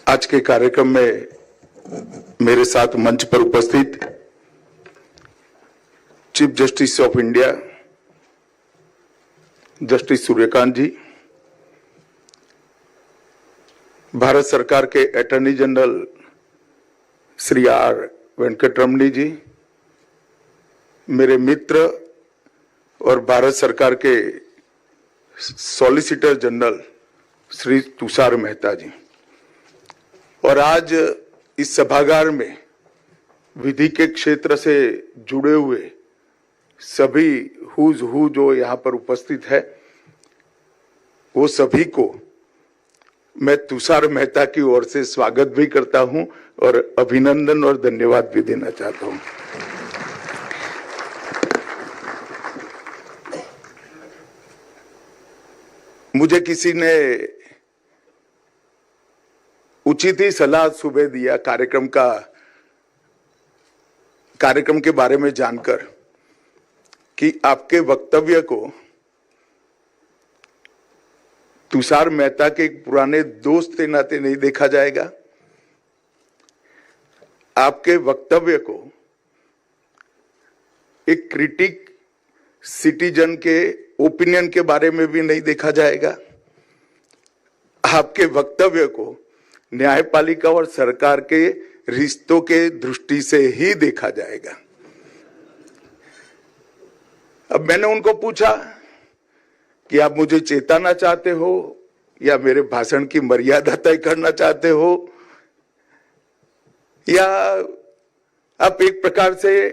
आज के कार्यक्रम में मेरे साथ मंच पर उपस्थित chief justice of India justice Suryakant ji, Bharat सरकार के attorney general Shri R Venkataramani ji, मेरे मित्र और भारत सरकार के सॉलिसिटर जनरल श्री तुषार मेहता जी, और आज इस सभागार में विधि के क्षेत्र से जुड़े हुए सभी हुज हु जो यहाँ पर उपस्थित है, वो सभी को मैं तुषार मेहता की ओर से स्वागत भी करता हूं और अभिनंदन और धन्यवाद भी देना चाहता हूं। मुझे किसी ने उचित ही सलाह सुबह दिया कार्यक्रम के बारे में जानकर कि आपके वक्तव्य को तुषार मेहता के एक पुराने दोस्त के नाते नहीं देखा जाएगा, आपके वक्तव्य को एक क्रिटिक सिटीजन के ओपिनियन के बारे में भी नहीं देखा जाएगा, आपके वक्तव्य को न्यायपालिका और सरकार के रिश्तों के दृष्टि से ही देखा जाएगा। अब मैंने उनको पूछा कि आप मुझे चेताना चाहते हो या मेरे भाषण की मर्यादा तय करना चाहते हो, या आप एक प्रकार से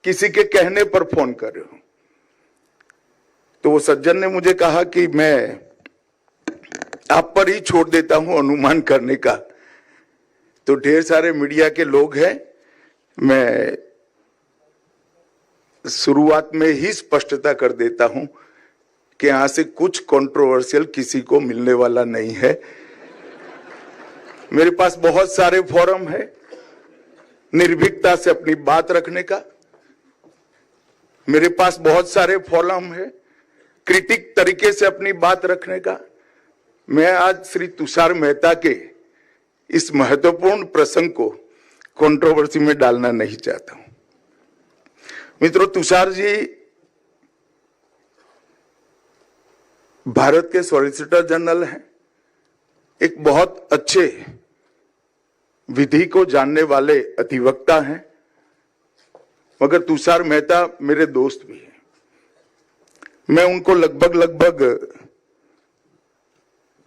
किसी के कहने पर फोन कर रहे हो। तो वो सज्जन ने मुझे कहा कि मैं आप पर ही छोड़ देता हूं अनुमान करने का। तो ढेर सारे मीडिया के लोग हैं, मैं शुरुआत में ही स्पष्टता कर देता हूं कि यहां से कुछ कंट्रोवर्शियल किसी को मिलने वाला नहीं है। मेरे पास बहुत सारे फोरम है निर्भीकता से अपनी बात रखने का, मेरे पास बहुत सारे फोरम है क्रिटिक तरीके से अपनी बात रखने का। मैं आज श्री तुषार मेहता के इस महत्वपूर्ण प्रसंग को कंट्रोवर्सी में डालना नहीं चाहता हूं। मित्रों, तुषार जी भारत के सॉलिसिटर जनरल हैं, एक बहुत अच्छे विधि को जानने वाले अधिवक्ता हैं, मगर तुषार मेहता मेरे दोस्त भी हैं। मैं उनको लगभग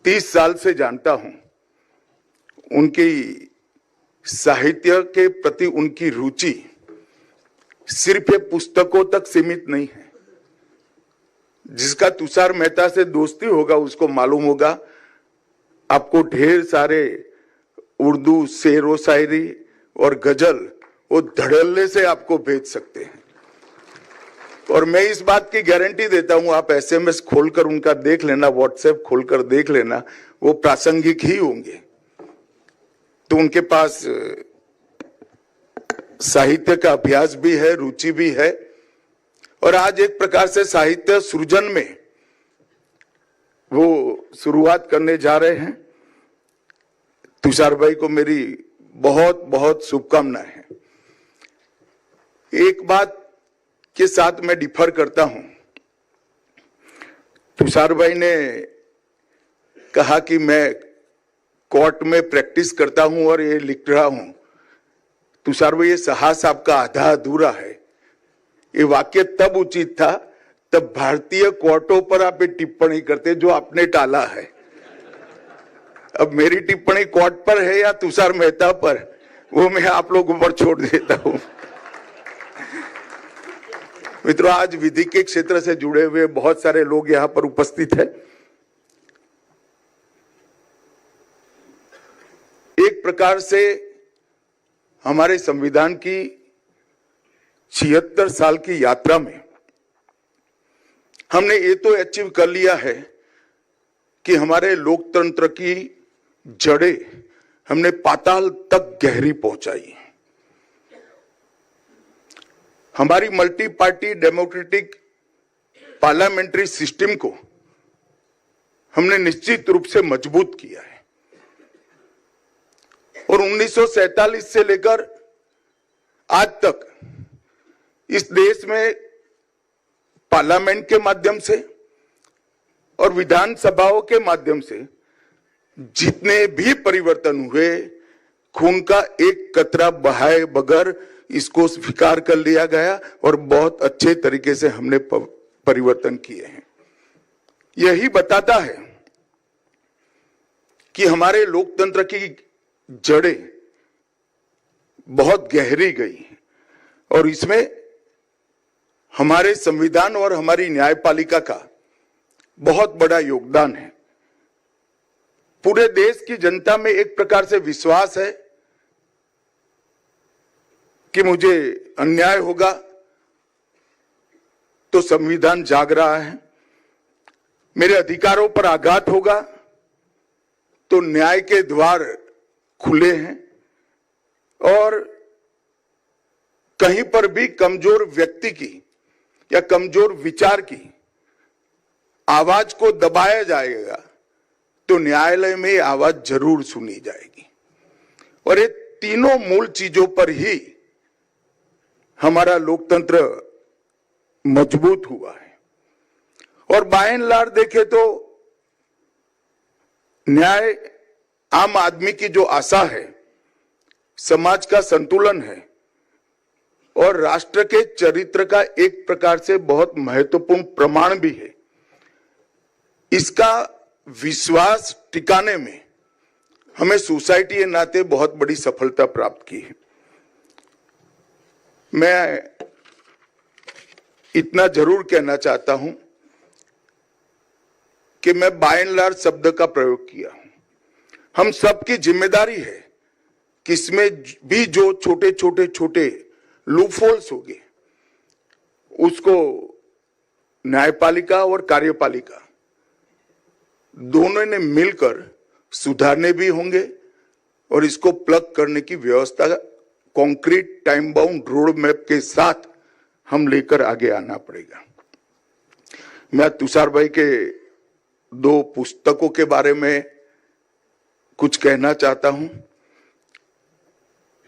30 साल से जानता हूं। उनकी साहित्य के प्रति उनकी रुचि सिर्फ ये पुस्तकों तक सीमित नहीं है। जिसका तुषार मेहता से दोस्ती होगा उसको मालूम होगा, आपको ढेर सारे उर्दू शेरो शायरी और गजल वो धड़ल्ले से आपको भेज सकते हैं। और मैं इस बात की गारंटी देता हूं, आप एसएमएस खोलकर उनका देख लेना, व्हाट्सएप खोलकर देख लेना, वो प्रासंगिक ही होंगे। तो उनके पास साहित्य का अभ्यास भी है, रुचि भी है, और आज एक प्रकार से साहित्य सृजन में वो शुरुआत करने जा रहे हैं। तुषार भाई को मेरी बहुत बहुत शुभकामनाएं हैं। एक बात के साथ मैं डिफर करता हूं। तुषार भाई ने कहा कि मैं कोर्ट में प्रैक्टिस करता हूं और ये लिख रहा हूं। तुषार भाई, ये साहस आपका आधा अधूरा है। ये वाक्य तब उचित था तब भारतीय कोर्टों पर आप ये टिप्पणी करते जो आपने टाला है। अब मेरी टिप्पणी कोर्ट पर है या तुषार मेहता पर, वो मैं आप लोगों पर छोड़ देता हूं। मित्रों, आज विधि के क्षेत्र से जुड़े हुए बहुत सारे लोग यहां पर उपस्थित हैं। एक प्रकार से हमारे संविधान की 76 साल की यात्रा में हमने ये तो अचीव कर लिया है कि हमारे लोकतंत्र की जड़ें हमने पाताल तक गहरी पहुंचाई। हमारी multi party democratic parliamentary system को हमने निश्चित रूप से मजबूत किया है। और 1947 से लेकर आज तक इस देश में पार्लियामेंट के माध्यम से और विधानसभाओं के माध्यम से जितने भी परिवर्तन हुए, खून का एक कतरा बहाए बगैर इसको स्वीकार कर लिया गया और बहुत अच्छे तरीके से हमने परिवर्तन किए हैं। यही बताता है कि हमारे लोकतंत्र की जड़ें बहुत गहरी गई हैं और इसमें हमारे संविधान और हमारी न्यायपालिका का बहुत बड़ा योगदान है। पूरे देश की जनता में एक प्रकार से विश्वास है कि मुझे अन्याय होगा तो संविधान जाग रहा है, मेरे अधिकारों पर आघात होगा तो न्याय के द्वार खुले हैं और कहीं पर भी कमजोर व्यक्ति की या कमजोर विचार की आवाज को दबाया जाएगा तो न्यायालय में आवाज जरूर सुनी जाएगी। और ये तीनों मूल चीजों पर ही हमारा लोकतंत्र मजबूत हुआ है। और बाय एंड लार्ज देखे तो न्याय आम आदमी की जो आशा है, समाज का संतुलन है और राष्ट्र के चरित्र का एक प्रकार से बहुत महत्वपूर्ण प्रमाण भी है। इसका विश्वास टिकाने में हमें सोसाइटी के नाते बहुत बड़ी सफलता प्राप्त की है। मैं इतना जरूर कहना चाहता हूं कि मैं बाय एंड लार्ज शब्द का प्रयोग किया हूं। हम सबकी जिम्मेदारी है कि इसमें भी जो छोटे छोटे लूपहोल्स हो गए उसको न्यायपालिका और कार्यपालिका दोनों ने मिलकर सुधारने भी होंगे और इसको प्लग करने की व्यवस्था concrete time bound road map के साथ हम लेकर आगे आना पड़ेगा। मैं तुषार भाई के दो पुस्तकों के बारे में कुछ कहना चाहता हूं।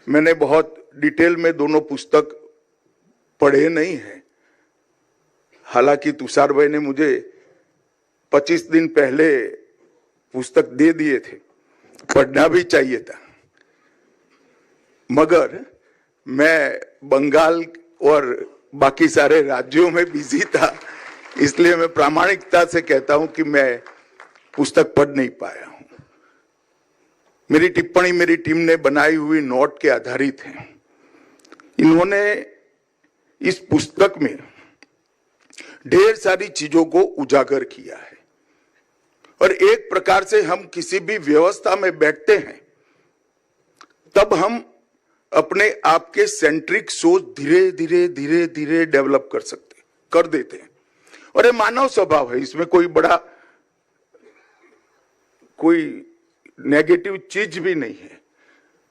मैंने बहुत डिटेल में दोनों पुस्तक पढ़े नहीं है, हालांकि तुषार भाई ने मुझे 25 दिन पहले पुस्तक दे दिए थे, पढ़ना भी चाहिए था, मगर मैं बंगाल और बाकी सारे राज्यों में बिजी था, इसलिए मैं प्रामाणिकता से कहता हूं कि मैं पुस्तक पढ़ नहीं पाया हूं। मेरी टिप्पणी मेरी टीम ने बनाई हुई नोट के आधारित है। इन्होंने इस पुस्तक में ढेर सारी चीजों को उजागर किया है और एक प्रकार से हम किसी भी व्यवस्था में बैठते हैं तब हम अपने आप के सेंट्रिक सोच धीरे धीरे डेवलप कर देते हैं और ये मानव स्वभाव है, इसमें कोई नेगेटिव चीज भी नहीं है।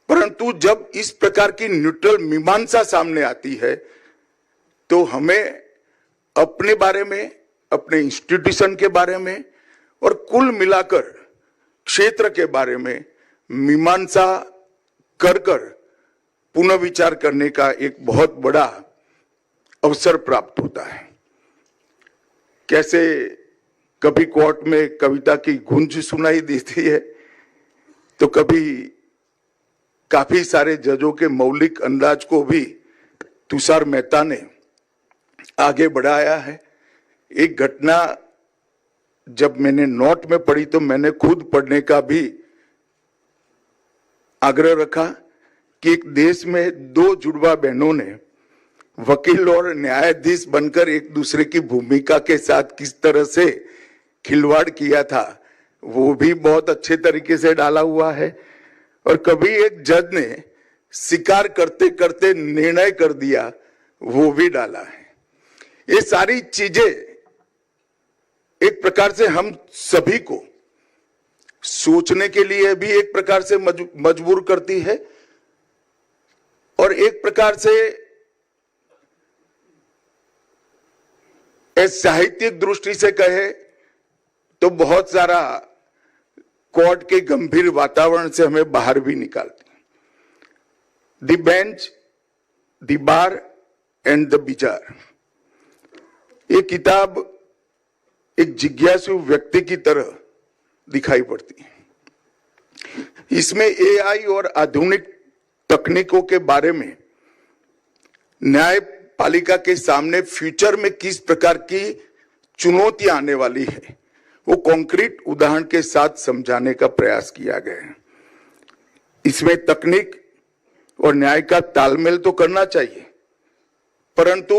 परंतु जब इस प्रकार की न्यूट्रल मीमांसा सामने आती है तो हमें अपने बारे में, अपने इंस्टीट्यूशन के बारे में और कुल मिलाकर क्षेत्र के बारे में मीमांसा कर पुनः विचार करने का एक बहुत बड़ा अवसर प्राप्त होता है। कैसे कभी कोर्ट में कविता की गूंज सुनाई देती है तो कभी काफी सारे जजों के मौलिक अंदाज को भी तुषार मेहता ने आगे बढ़ाया है। एक घटना जब मैंने नोट में पढ़ी तो मैंने खुद पढ़ने का भी आग्रह रखा कि एक देश में दो जुड़वा बहनों ने वकील और न्यायाधीश बनकर एक दूसरे की भूमिका के साथ किस तरह से खिलवाड़ किया था, वो भी बहुत अच्छे तरीके से डाला हुआ है। और कभी एक जज ने शिकार करते करते निर्णय कर दिया, वो भी डाला है। ये सारी चीजें एक प्रकार से हम सभी को सोचने के लिए भी एक प्रकार से मजबूर करती है और एक प्रकार से साहित्यिक दृष्टि से कहे तो बहुत सारा कोर्ट के गंभीर वातावरण से हमें बाहर भी निकालती है। The bench, the bar and the bizarre. ये किताब एक जिज्ञासु व्यक्ति की तरह दिखाई पड़ती है। इसमें एआई और आधुनिक तकनीकों के बारे में न्यायपालिका के सामने फ्यूचर में किस प्रकार की चुनौतियां आने वाली है वो कॉन्क्रीट उदाहरण के साथ समझाने का प्रयास किया गया है। इसमें तकनीक और न्याय का तालमेल तो करना चाहिए, परंतु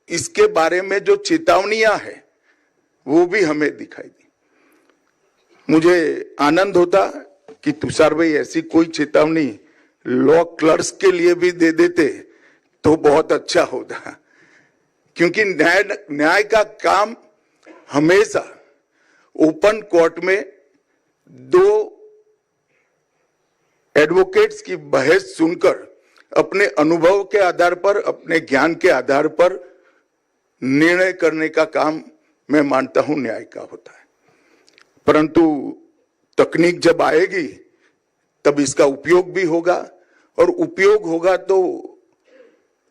इसके बारे में जो चेतावनियां हैं वो भी हमें दिखाई दी। मुझे आनंद होता कि तुषार भाई ऐसी कोई चेतावनी लॉ क्लर्क्स के लिए भी दे देते तो बहुत अच्छा होता, क्योंकि न्याय का काम हमेशा ओपन कोर्ट में दो एडवोकेट्स की बहस सुनकर अपने अनुभव के आधार पर, अपने ज्ञान के आधार पर निर्णय करने का काम मैं मानता हूं न्याय का होता है। परंतु तकनीक जब आएगी तब इसका उपयोग भी होगा, और उपयोग होगा तो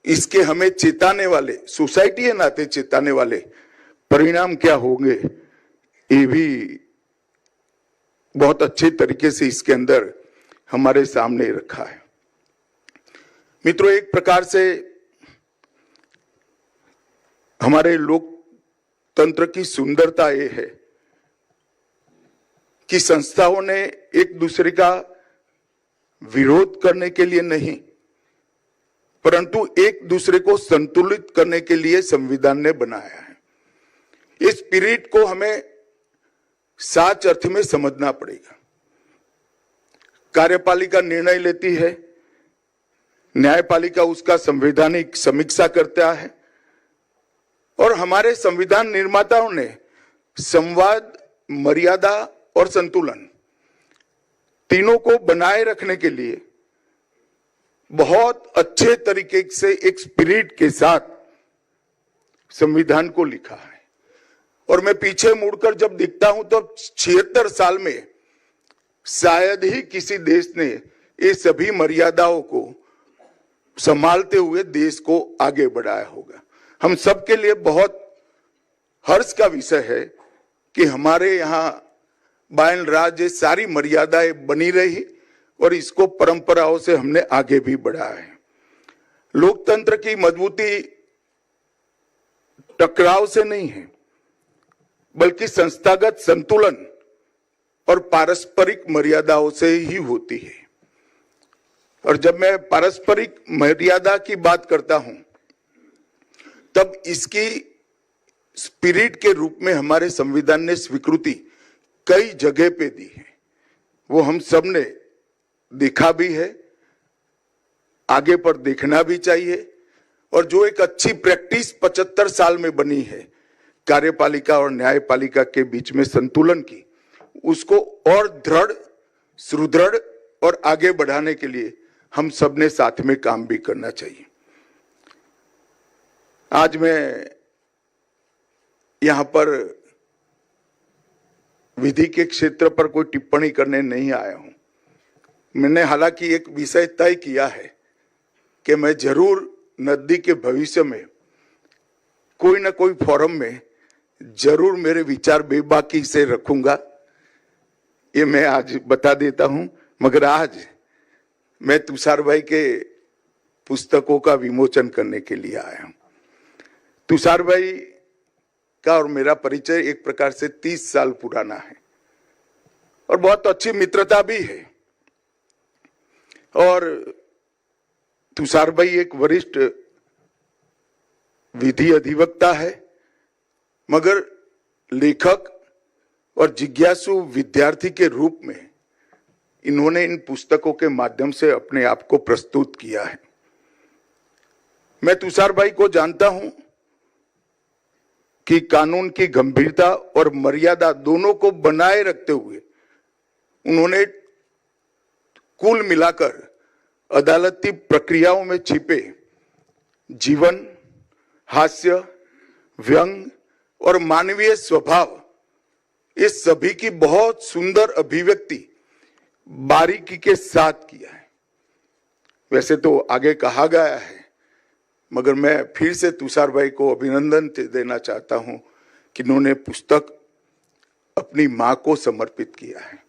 इसके हमें चेताने वाले, सोसाइटी के नाते चेताने वाले परिणाम क्या होंगे ये भी बहुत अच्छे तरीके से इसके अंदर हमारे सामने रखा है। मित्रों, एक प्रकार से हमारे लोकतंत्र की सुंदरता ये है कि संस्थाओं ने एक दूसरे का विरोध करने के लिए नहीं, परंतु एक दूसरे को संतुलित करने के लिए संविधान ने बनाया है। इस स्पिरिट को हमें सच अर्थ में समझना पड़ेगा। कार्यपालिका निर्णय लेती है, न्यायपालिका उसका संवैधानिक समीक्षा करता है, और हमारे संविधान निर्माताओं ने संवाद, मर्यादा और संतुलन तीनों को बनाए रखने के लिए बहुत अच्छे तरीके से एक स्पिरिट के साथ संविधान को लिखा है। और मैं पीछे मुड़कर जब देखता हूं तो 76 साल में शायद ही किसी देश ने ये सभी मर्यादाओं को संभालते हुए देश को आगे बढ़ाया होगा। हम सबके लिए बहुत हर्ष का विषय है कि हमारे यहाँ बायन राज्य सारी मर्यादाएं बनी रही और इसको परंपराओं से हमने आगे भी बढ़ाया है। लोकतंत्र की मजबूती टकराव से नहीं है, बल्कि संस्थागत संतुलन और पारस्परिक मर्यादाओं से ही होती है। और जब मैं पारस्परिक मर्यादा की बात करता हूं तब इसकी स्पिरिट के रूप में हमारे संविधान ने स्वीकृति कई जगह पे दी है, वो हम सब ने देखा भी है, आगे पर देखना भी चाहिए। और जो एक अच्छी प्रैक्टिस 75 साल में बनी है कार्यपालिका और न्यायपालिका के बीच में संतुलन की, उसको और दृढ़, सुदृढ़ और आगे बढ़ाने के लिए हम सब ने साथ में काम भी करना चाहिए। आज मैं यहां पर विधि के क्षेत्र पर कोई टिप्पणी करने नहीं आया हूं। मैंने हालांकि एक विषय तय किया है कि मैं जरूर नजदीक के भविष्य में कोई ना कोई फोरम में जरूर मेरे विचार बेबाकी से रखूंगा, ये मैं आज बता देता हूं। मगर आज मैं तुषार भाई के पुस्तकों का विमोचन करने के लिए आया हूं। तुषार भाई का और मेरा परिचय एक प्रकार से 30 साल पुराना है और बहुत अच्छी मित्रता भी है। और तुषार भाई एक वरिष्ठ विधि अधिवक्ता है, मगर लेखक और जिज्ञासु विद्यार्थी के रूप में इन्होंने इन पुस्तकों के माध्यम से अपने आप को प्रस्तुत किया है। मैं तुषार भाई को जानता हूं कि कानून की गंभीरता और मर्यादा दोनों को बनाए रखते हुए उन्होंने कुल मिलाकर अदालती प्रक्रियाओं में छिपे जीवन, हास्य, व्यंग और मानवीय स्वभाव, इस सभी की बहुत सुंदर अभिव्यक्ति बारीकी के साथ किया है। वैसे तो आगे कहा गया है, मगर मैं फिर से तुषार भाई को अभिनंदन देना चाहता हूं कि उन्होंने पुस्तक अपनी मां को समर्पित किया है।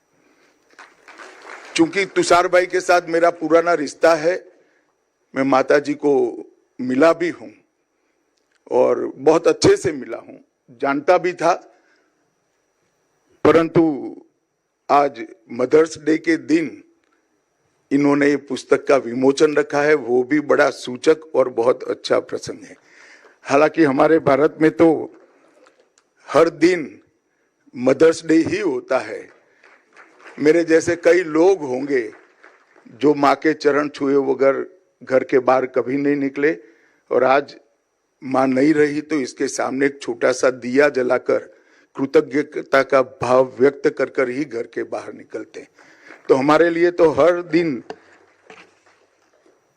चूंकि तुषार भाई के साथ मेरा पुराना रिश्ता है, मैं माता जी को मिला भी हूं और बहुत अच्छे से मिला हूं, जानता भी था। परंतु आज मदर्स डे के दिन इन्होंने ये पुस्तक का विमोचन रखा है, वो भी बड़ा सूचक और बहुत अच्छा प्रसंग है। हालांकि हमारे भारत में तो हर दिन मदर्स डे ही होता है। मेरे जैसे कई लोग होंगे जो माँ के चरण छुए बगैर घर के बाहर कभी नहीं निकले, और आज माँ नहीं रही तो इसके सामने एक छोटा सा दिया जलाकर कृतज्ञता का भाव व्यक्त कर कर ही घर के बाहर निकलते। तो हमारे लिए तो हर दिन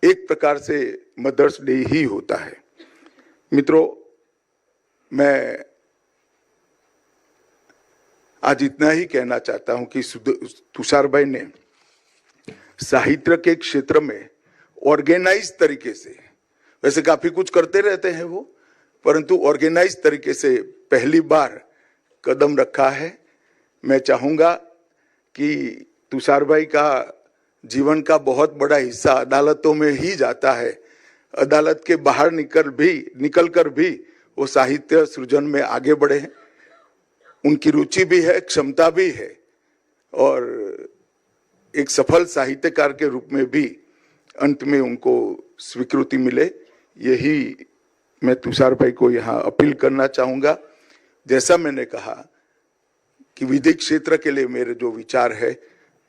एक प्रकार से मदर्स डे ही होता है। मित्रों, मैं आज इतना ही कहना चाहता हूं कि तुषार भाई ने साहित्य के क्षेत्र में ऑर्गेनाइज तरीके से, वैसे काफी कुछ करते रहते हैं वो, परंतु ऑर्गेनाइज तरीके से पहली बार कदम रखा है। मैं चाहूंगा कि तुषार भाई का जीवन का बहुत बड़ा हिस्सा अदालतों में ही जाता है। अदालत के बाहर निकल कर भी वो साहित्य सृजन में आगे बढ़े हैं। उनकी रुचि भी है, क्षमता भी है, और एक सफल साहित्यकार के रूप में भी अंत में उनको स्वीकृति मिले, यही मैं तुषार भाई को यहाँ अपील करना चाहूंगा। जैसा मैंने कहा कि विधिक क्षेत्र के लिए मेरे जो विचार है,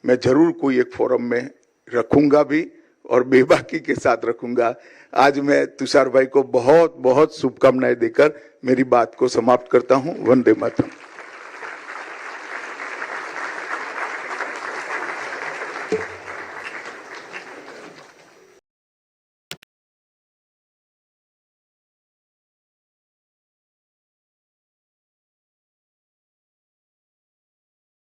मैं जरूर कोई एक फोरम में रखूंगा भी और बेबाकी के साथ रखूंगा। आज मैं तुषार भाई को बहुत बहुत शुभकामनाएं देकर मेरी बात को समाप्त करता हूं। वंदे मातरम।